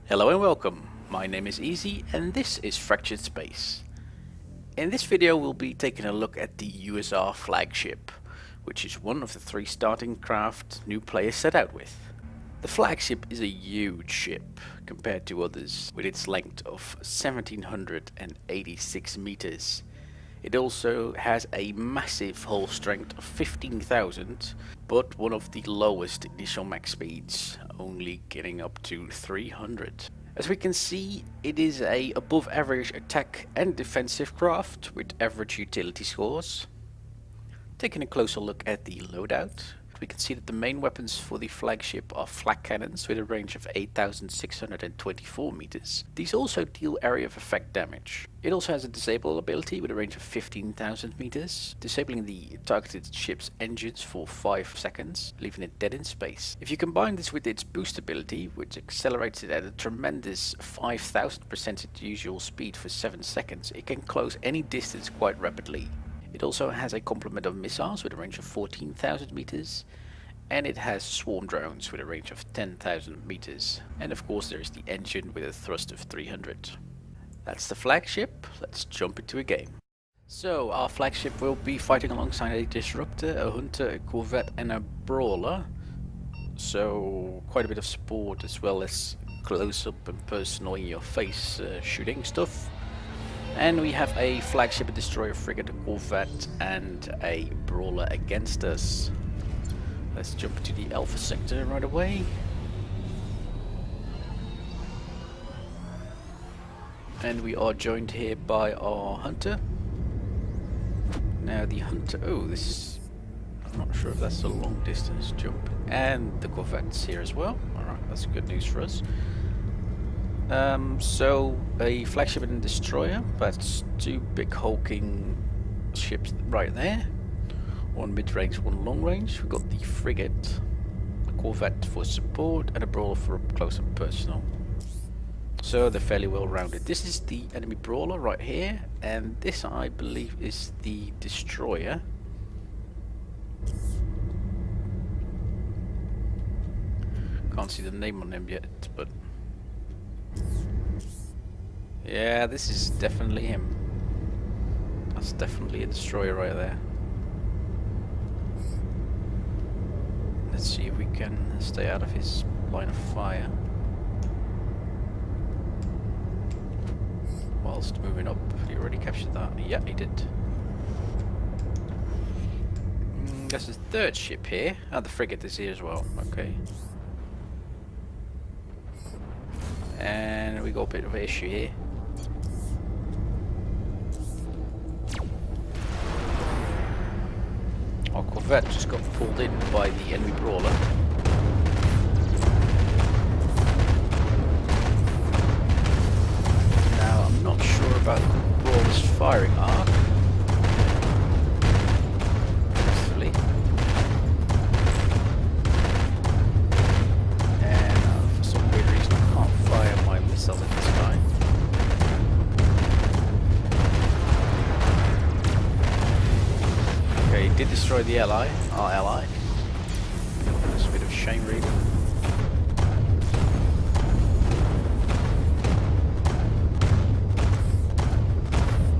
Hello and welcome. My name is EeZeE and this is Fractured Space. In this video we'll be taking a look at the USR Flagship, which is one of the 3 starting craft new players set out with. The Flagship is a huge ship compared to others, with its length of 1786 meters. It also has a massive hull strength of 15,000, but one of the lowest initial max speeds, only getting up to 300. As we can see, it is a above average attack and defensive craft with average utility scores. Taking a closer look at the loadout, we can see that the main weapons for the flagship are flak cannons with a range of 8,624 meters. These also deal area of effect damage. It also has a disable ability with a range of 15,000 meters, disabling the targeted ship's engines for 5 seconds, leaving it dead in space. If you combine this with its boost ability, which accelerates it at a tremendous 5,000% usual speed for 7 seconds, it can close any distance quite rapidly. It also has a complement of missiles with a range of 14,000 meters, and it has swarm drones with a range of 10,000 meters. And of course there is the engine with a thrust of 300. That's the flagship. Let's jump into a game. So our flagship will be fighting alongside a disruptor, a hunter, a corvette and a brawler. So quite a bit of support as well as close up and personal in your face shooting stuff. And we have a flagship, a destroyer, frigate, a corvette, and a brawler against us. Let's jump to the Alpha sector right away. And we are joined here by our hunter. Now the hunter, oh, this, I'm not sure if that's a long distance jump. And the corvette's here as well. Alright, that's good news for us. So a flagship and a destroyer, that's 2 big hulking ships right there. One mid-range, one long-range. We've got the frigate, a corvette for support, and a brawler for up close and personal. So they're fairly well rounded. This is the enemy brawler right here, and this I believe is the destroyer. Can't see the name on them yet, but yeah, this is definitely him. That's definitely a destroyer right there. Let's see if we can stay out of his line of fire whilst moving up. He already captured that. Yeah, he did. That's his 3rd ship here. Oh, the frigate is here as well. Okay. And we got a bit of an issue here. Our corvette just got pulled in by the enemy brawler. Now I'm not sure about the brawler's firing arc. Hopefully. And for some weird reason I can't fire my missiles at this time. Okay, he did destroy the ally, our ally. That's a bit of a shame really.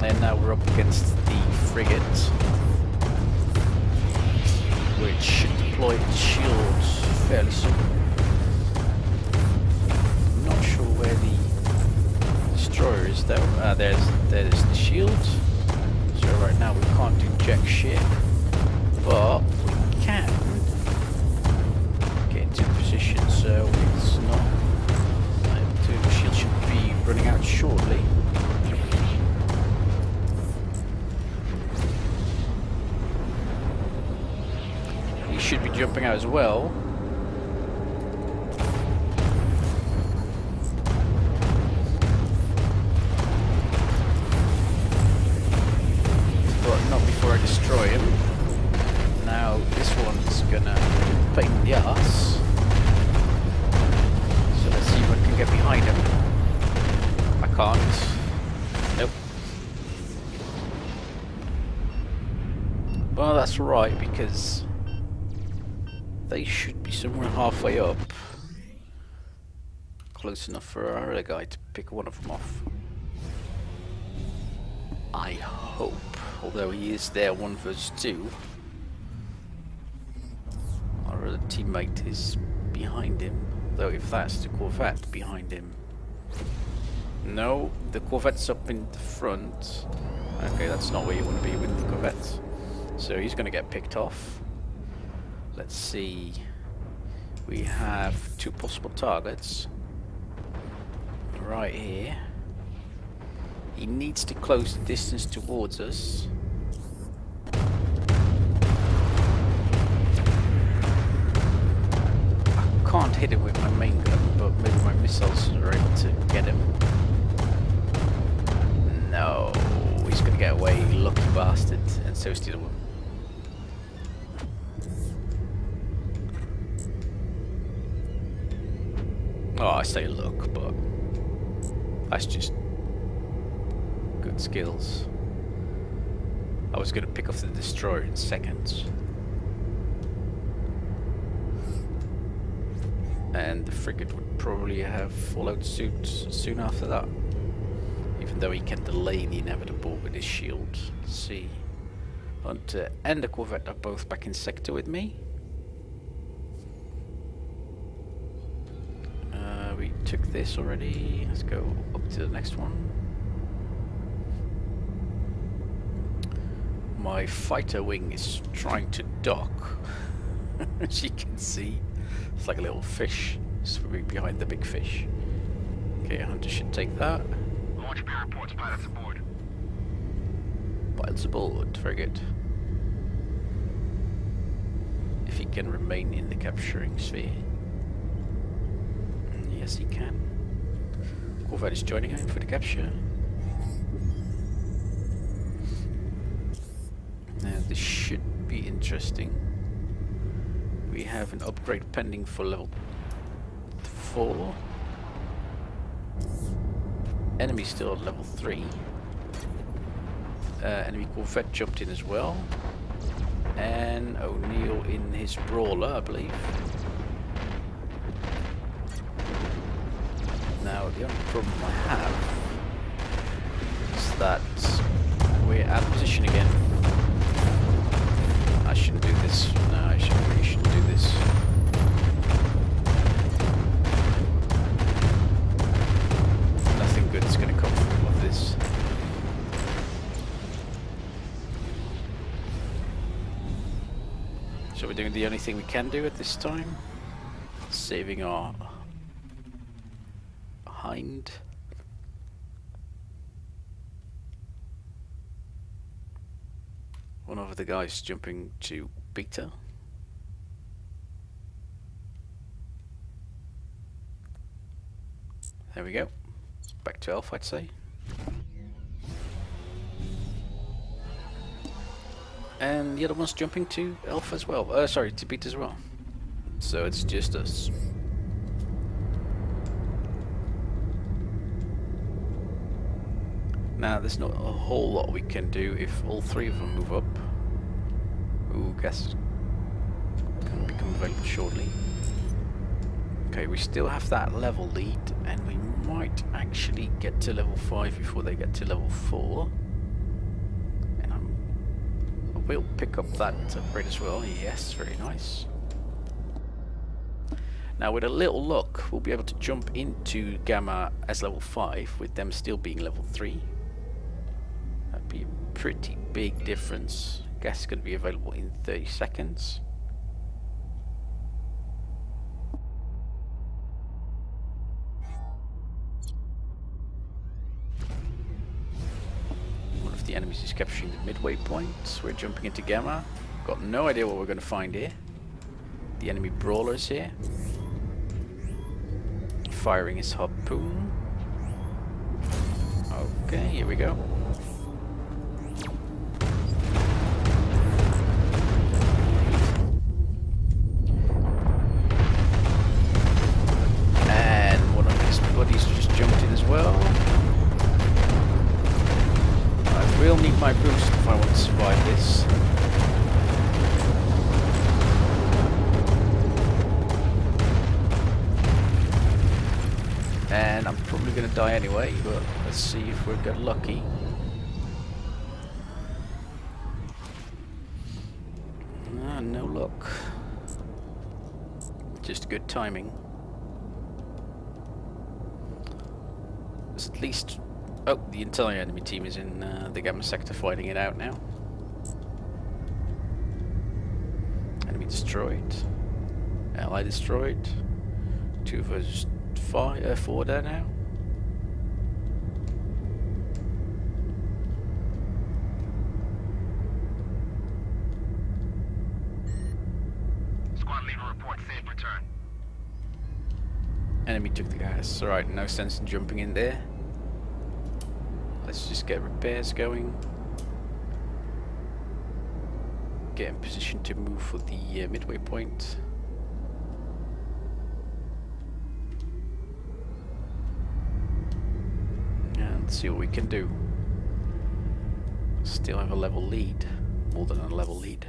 And now we're up against the frigate, which should deploy its shields fairly soon. I'm not sure where the destroyer is though. There's the shield. So right now we can't do jack shit, but we can get into position so it's not able to. The shield should be running out shortly. He should be jumping out as well. I destroy him. Now this one's gonna pain in the ass. So let's see if I can get behind him. I can't. Nope. Well, that's right, because they should be somewhere halfway up. close enough for our other guy to pick one of them off. I hope, although he is there 1 versus 2. Our other teammate is behind him, though if that's the Corvette behind him. No, the Corvette's up in the front. Okay, that's not where you want to be with the Corvette. So he's going to get picked off. Let's see. We have 2 possible targets. Right here. He needs to close the distance towards us. I can't hit him with my main gun, but maybe my missiles are able to get him. No, he's gonna get away, lucky bastard, and so is the other one. Oh, I say look, but that's just good skills. I was gonna pick off the destroyer in seconds. And the frigate would probably have fallout suit soon after that. Even though he can delay the inevitable with his shield. Let's see. Hunter and the Corvette are both back in sector with me. We took this already. Let's go up to the next one. My fighter wing is trying to dock. As you can see. It's like a little fish swimming behind the big fish. Okay, Hunter should take that. Launch bay reports pilots aboard. Pilots aboard, very good. If he can remain in the capturing sphere. Yes, he can. Corvette is joining him for the capture. Now, this should be interesting. We have an upgrade pending for level 4. Enemy still at level 3. Enemy Corvette jumped in as well. And O'Neill in his brawler, I believe. Now, the only problem I have is that we're out of position again. I shouldn't do this. No, I really shouldn't do this. Nothing good is going to come from all of this. So we're doing the only thing we can do at this time. Saving our hind. One of the guys jumping to beta. There we go. Back to Alpha, I'd say. And the other one's jumping to Alpha as well. Sorry, to beta as well. So it's just us. Now, there's not a whole lot we can do if all 3 of them move up. Ooh, gas is going to become available shortly. Okay, we still have that level lead, and we might actually get to level 5 before they get to level 4. And I will pick up that upgrade as well. Yes, very nice. Now, with a little luck, we'll be able to jump into Gamma as level 5, with them still being level 3. That'd be a pretty big difference. Gas is going to be available in 30 seconds. One of the enemies is capturing the midway point. We're jumping into Gamma. Got no idea what we're going to find here. The enemy brawler is here. Firing his harpoon. Okay, here we go. And one of his buddies just jumped in as well. I will need my boost if I want to survive this. I'm probably going to die anyway, but let's see if we get lucky. No luck. Just good timing. There's at least... Oh, the entire enemy team is in the Gamma sector fighting it out now. Enemy destroyed. Ally destroyed. 2 versus 4 there now. Squad leader report safe return. Enemy took the gas. Alright, no sense in jumping in there. Let's just get repairs going. Get in position to move for the midway point. And see what we can do. Still have a level lead. More than a level lead.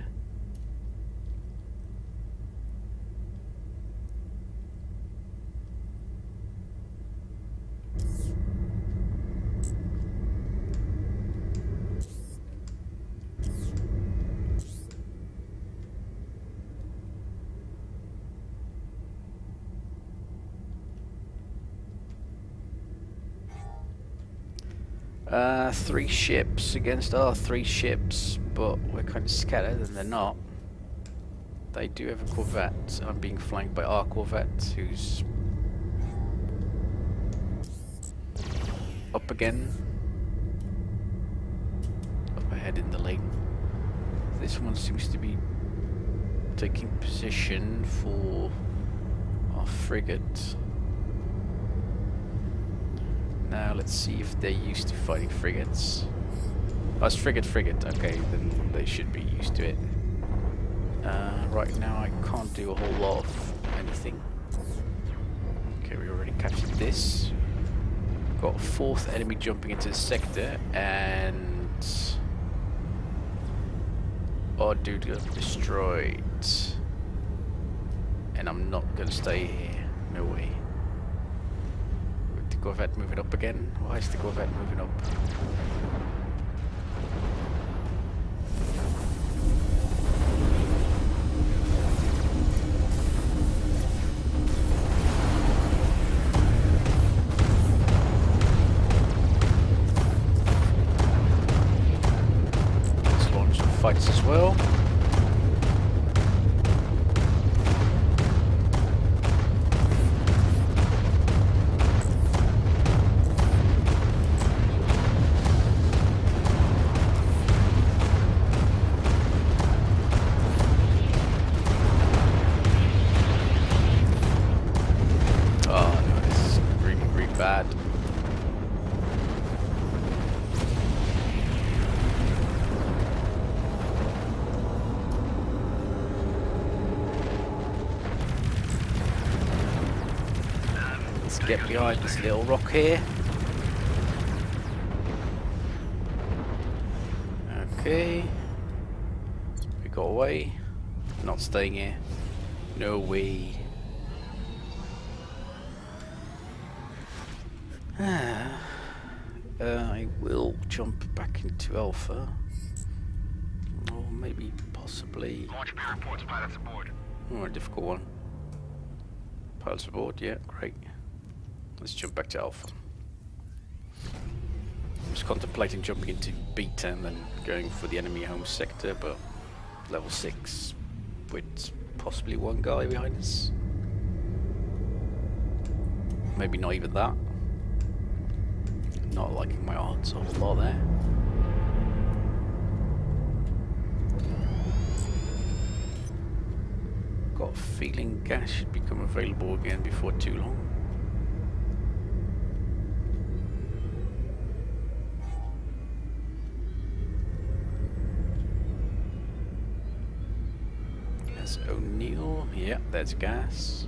Three ships against our 3 ships, but we're kind of scattered and they're not. They do have a corvette. I'm being flanked by our corvette, who's up again. Up ahead in the lane. This one seems to be taking position for our frigate. Now let's see if they're used to fighting frigates. Oh, it's frigate. Okay, then they should be used to it. Right now I can't do a whole lot of anything. Okay, we already captured this. Got a 4th enemy jumping into the sector, and our dude got destroyed. And I'm not gonna stay here. No way. The Corvette moving up again. Why is the Corvette moving up? Let's launch some fights as well. Bad. Let's get behind this little rock here. Okay. We got away. Not staying here. No way. I will jump back into Alpha, or maybe possibly Launch power reports, pilots aboard. a difficult one. Pilots aboard, yeah, great. Let's jump back to Alpha. I was contemplating jumping into Beta and then going for the enemy home sector, but level 6 with possibly 1 guy behind us. Maybe not even that. Not liking my odds a whole lot there. Got a feeling gas should become available again before too long. There's O'Neill. Yeah, there's gas.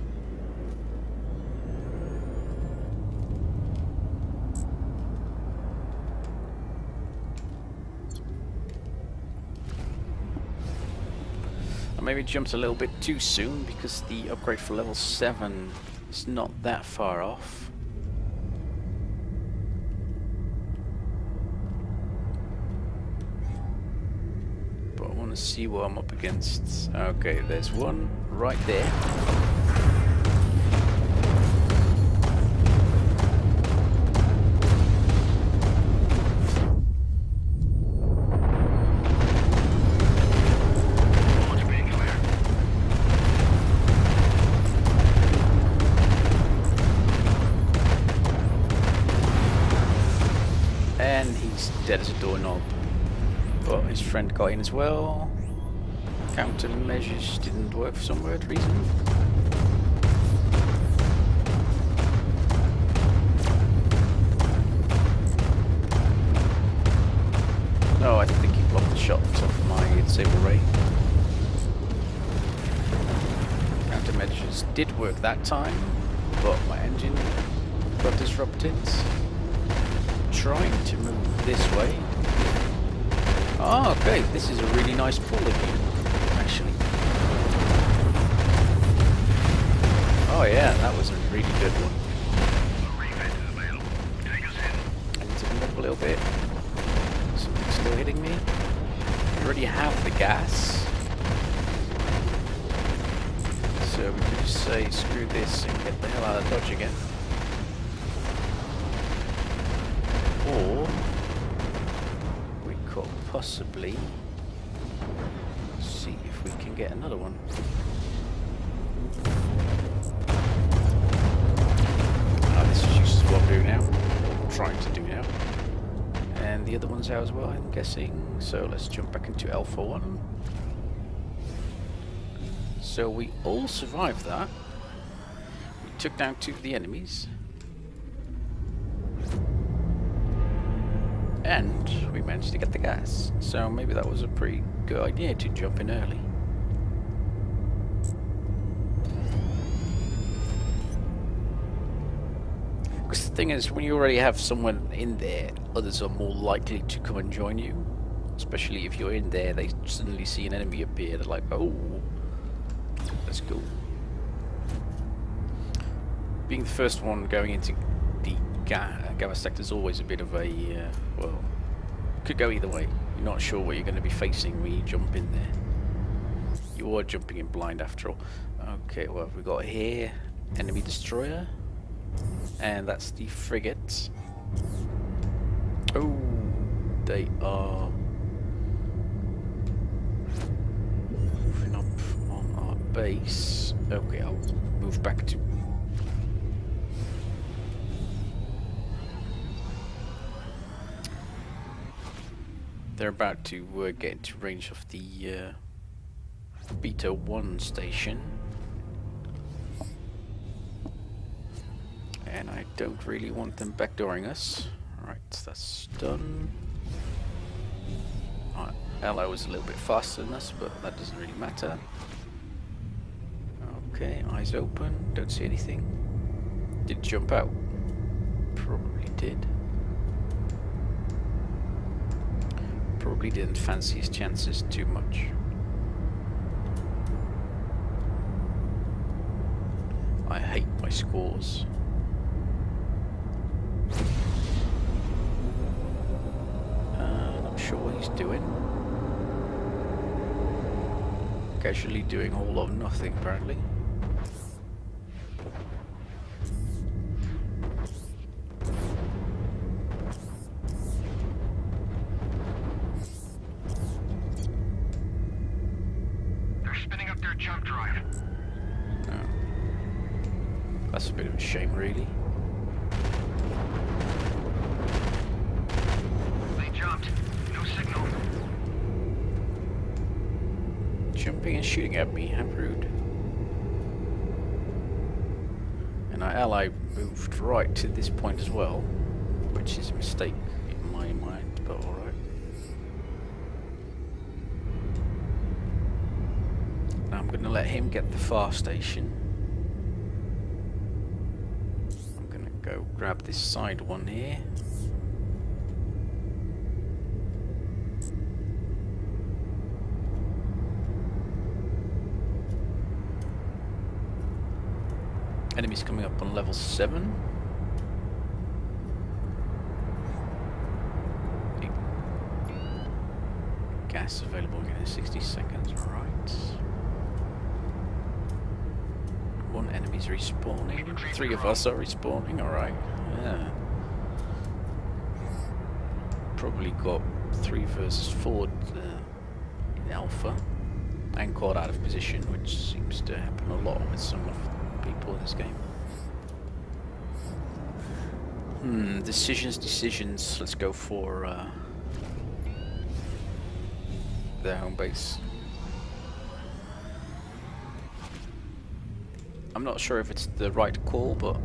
I maybe jumped a little bit too soon because the upgrade for level 7 is not that far off. want to see what I'm up against. Okay, there's one right there. And he's dead as a doorknob. But his friend got in as well. Countermeasures didn't work for some weird reason. No, I think he blocked the shots off my disable ray. Countermeasures did work that time, but my engine got disrupted. Trying to move this way. Oh, okay, this is a really nice pull of you, actually. Oh yeah, that was a really good one. I need to move up a little bit. Something's still hitting me. I already have the gas. So we can just say screw this and get the hell out of Dodge again. Or we could possibly see if we can get another one. This is just what I'm doing now, or trying to do now. And the other one's out as well, I'm guessing. So let's jump back into Alpha 1. So we all survived that. We took down 2 of the enemies. And we managed to get the gas. So maybe that was a pretty good idea to jump in early. Because the thing is, when you already have someone in there, others are more likely to come and join you. Especially if you're in there, they suddenly see an enemy appear, they're like, oh, let's go. Being the first one going into the Gamma sector is always a bit of a, well, could go either way. You're not sure what you're going to be facing when you jump in there. You are jumping in blind after all. Okay, what have we got here? Enemy destroyer. And that's the frigate. Oh, they are moving up on our base. Okay, I'll move back to... They're about to get into range of the Beta 1 station. And I don't really want them backdooring us. Alright, that's done. Our ally was a little bit faster than us, but that doesn't really matter. Okay, eyes open, don't see anything. Did it jump out? Probably did. Probably didn't fancy his chances too much. I hate my scores. Not sure what he's doing. Casually doing a whole lot of nothing, apparently. Jump drive. Oh. That's a bit of a shame, really. They jumped. No signal. Jumping and shooting at me, how rude. And our ally moved right to this point as well, which is a mistake in my mind, but alright. Now I'm going to let him get the far station. I'm going to go grab this side one here. Enemies coming up on level 7. gas available in 60 seconds, alright. One enemy's respawning. 3 of us are respawning, alright. Yeah. Probably got 3 versus 4 in Alpha. And caught out of position, which seems to happen a lot with some of the people in this game. Decisions. Let's go for their home base. I'm not sure if it's the right call, but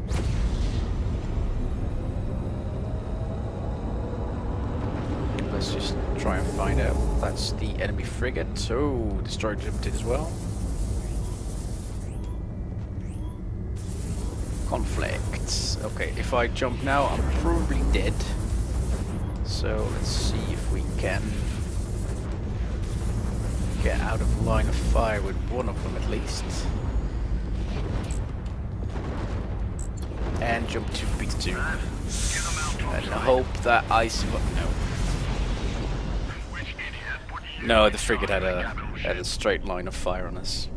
let's just try and find out. That's the enemy frigate, so destroyed limited as well. Conflicts. Okay, if I jump now, I'm probably dead. So let's see if we can get out of line of fire with one of them at least. And jump to beta 2. And hope that I survive. No, the frigate had a straight line of fire on us.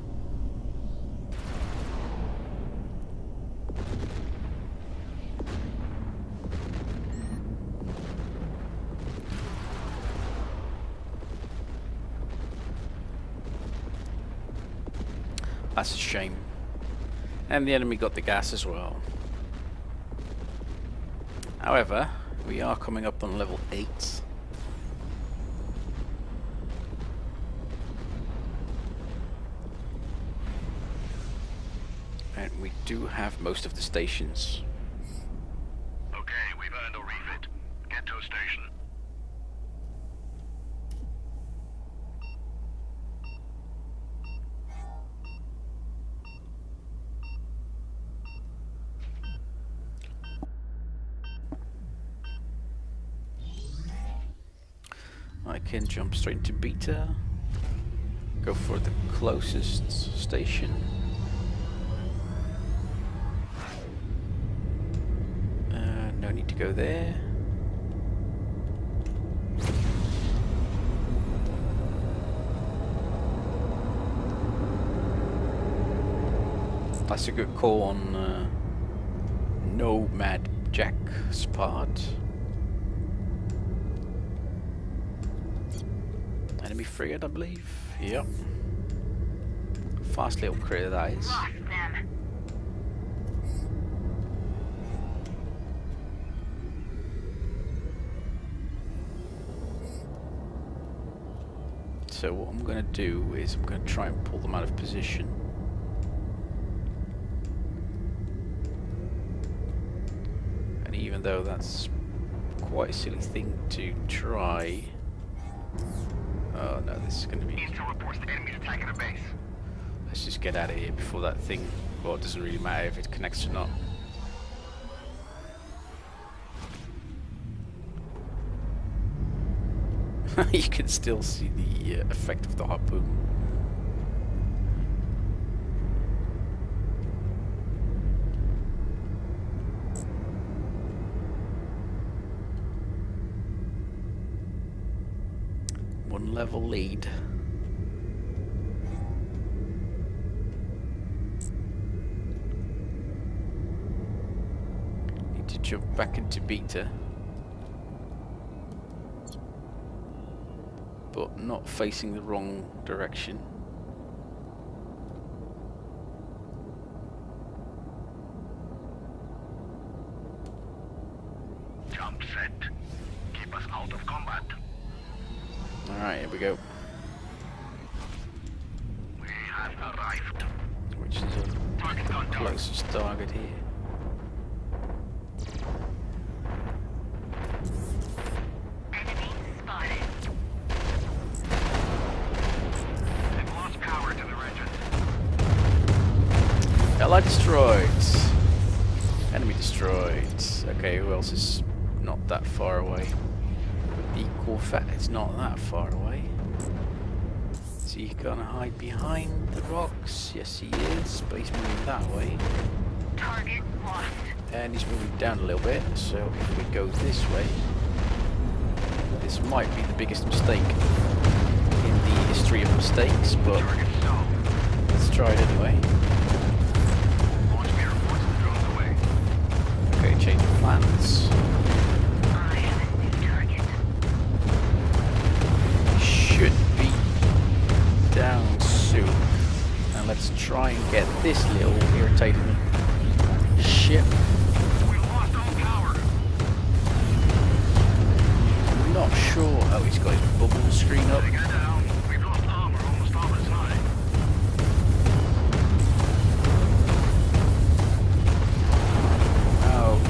That's a shame. And the enemy got the gas as well. However, we are coming up on level 8. And we do have most of the stations. Okay, we've earned a refit. Get to a station. I can jump straight into beta. Go for the closest station. No need to go there. That's a good call on Nomad Jack's part. Enemy frigate, I believe. Yep. Fast little critter that is. Lost them. So what I'm going to do is I'm going to try and pull them out of position. And even though that's quite a silly thing to try. Oh no, this is going to be... Intel reports the enemy's attacking a base. Let's just get out of here before that thing... Well, it doesn't really matter if it connects or not. You can still see the effect of the harpoon. One level lead. Need to jump back into beta. But not facing the wrong direction. Jump set. Keep us out of combat. Alright, here we go. We have arrived. Which is a Target gone dark. closest target here. Enemy spotted. They've lost power to their engines. Ally destroyed. Enemy destroyed. Okay, who else is not that far away? The Corvette is not that far away. Is he gonna hide behind the rocks? Yes, he is. But he's moving that way. Target lost. And he's moving down a little bit. So if we go this way, this might be the biggest mistake. history of mistakes, but Target stalled. let's try it anyway. Launch me reports the drones away. Okay, change of plans. I have a new target. Should be down soon. And let's try and get this little irritating ship. We lost all power. I'm not sure. Oh, he's got his bubble screen up. Get down. We've lost armor almost all the time. Oh,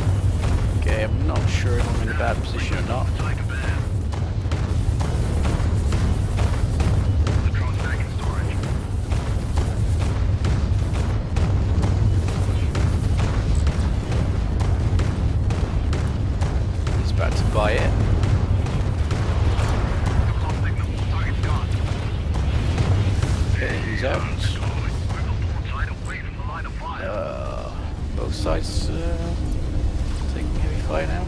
okay. I'm not sure if I'm in a bad position or not. Like a bad. The drone's back in storage. He's about to buy it. Lost signal. Target's gone. Okay, he's out. We're the port side away from the line of fire. Both sides taking heavy fire now.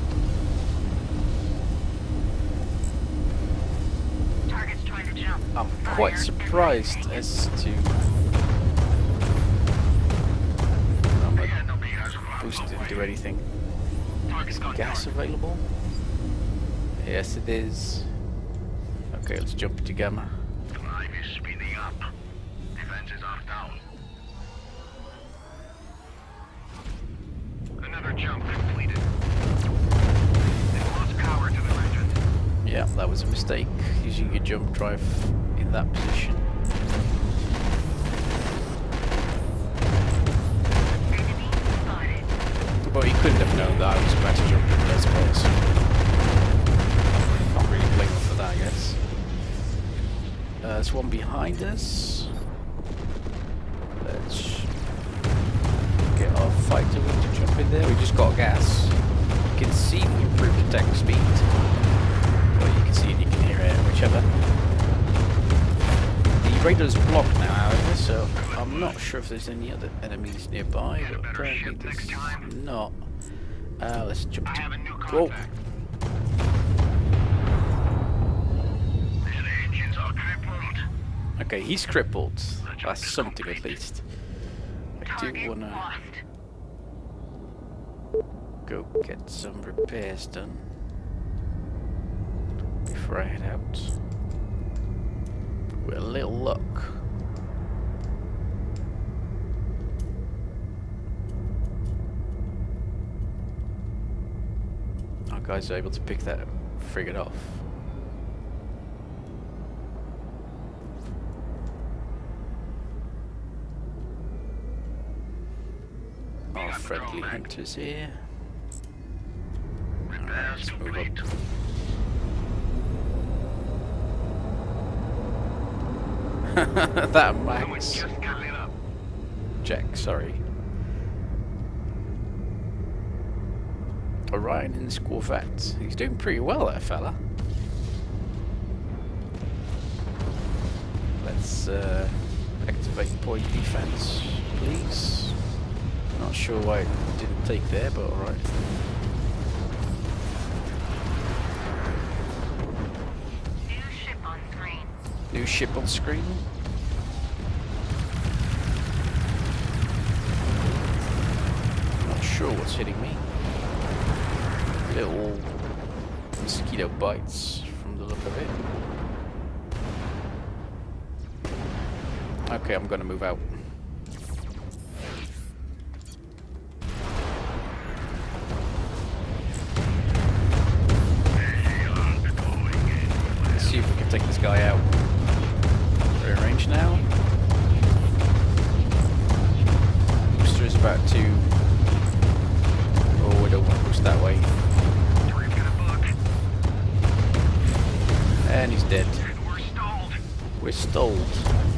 Target's trying to jump. I'm Fire quite and surprised ready. as to how much boost didn't do anything. Target's gone Gas dark. available? Yes, it is. Okay, let's jump into gamma. Drive is speeding up. Defenses are down. Another jump completed. They've lost power to the engine. Yeah, that was a mistake, using your jump drive in that position. Enemy spotted. But he couldn't have known that I was about to jump in the first place. Can't really blame him for that, I guess. There's one behind us. Let's get our fighter wing to jump in there. We just got gas. You can see the improved attack speed. Well, you can see it, you can hear it, whichever. The radar's blocked now, however, so I'm not sure if there's any other enemies nearby, but apparently there's not. Let's jump I to... have a new Whoa! contact. These engines are crippled. Okay, he's crippled. That's something at least. I do Target wanna lost. go get some repairs done before I head out. With a little luck. Our guys are able to pick that frigate off. Our friendly hunters here. Repairs Let's move complete. up. That Someone Max. just got lit up. Jack, sorry. Orion in this Corvette. He's doing pretty well, that fella. Let's activate point defense, please. Not sure why it didn't take there, but alright. New ship on screen. New ship on screen. Not sure what's hitting me. Little mosquito bites from the look of it. Okay, I'm gonna move out. Let's see if we can take this guy out. We're in range now. Booster is about to... Oh, I don't want to boost that way. We've got a book. And he's dead. And we're stalled. We're stalled.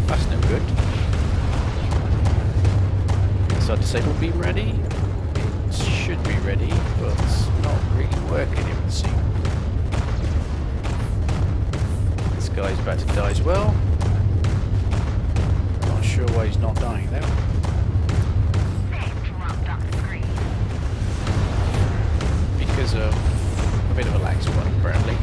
That's no good. Is our disable beam ready? It should be ready, but it's not really working, it would seem. This guy's about to die as well. Not sure why he's not dying though. They've dropped off screen. Because of a bit of a lag spot, apparently.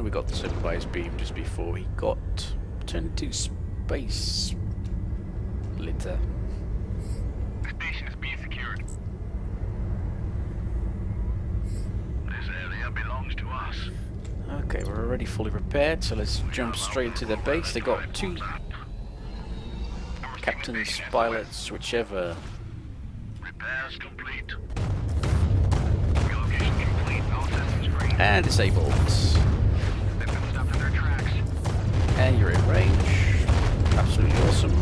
probably got disabled by his beam just before he got turned into space litter. The station is being secured. This area belongs to us. Okay, we're already fully repaired, so let's jump straight into their base. They got 2 captains, pilots, whichever. Repairs complete. Relocation complete. All systems green. And disabled. They've been stopped in their tracks. And you're in range. Absolutely awesome.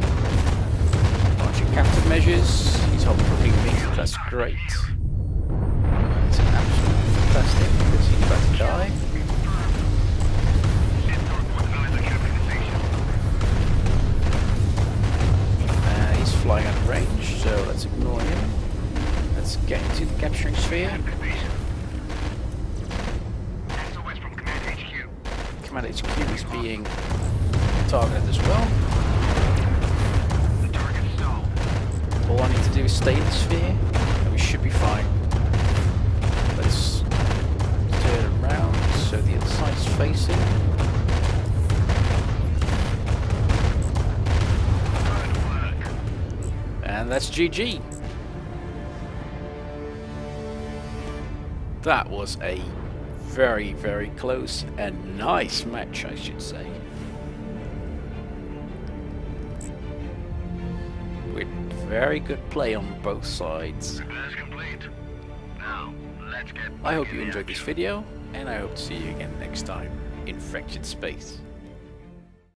Launching captain measures. He's hovering me. That's great. That's absolutely fantastic because he's about to die. He's flying out of range, so let's ignore him. Let's get into the capturing sphere. SOS from Command HQ. Command HQ is being targeted as well. The target is stalled. All I need to do is stay in the sphere, and we should be fine. Let's turn it around so the other side's facing. Good work. And that's GG. That was a very, very close and nice match, I should say. With very good play on both sides. Repairs complete. Now, let's get I hope you enjoyed this video, and I hope to see you again next time in Fractured Space.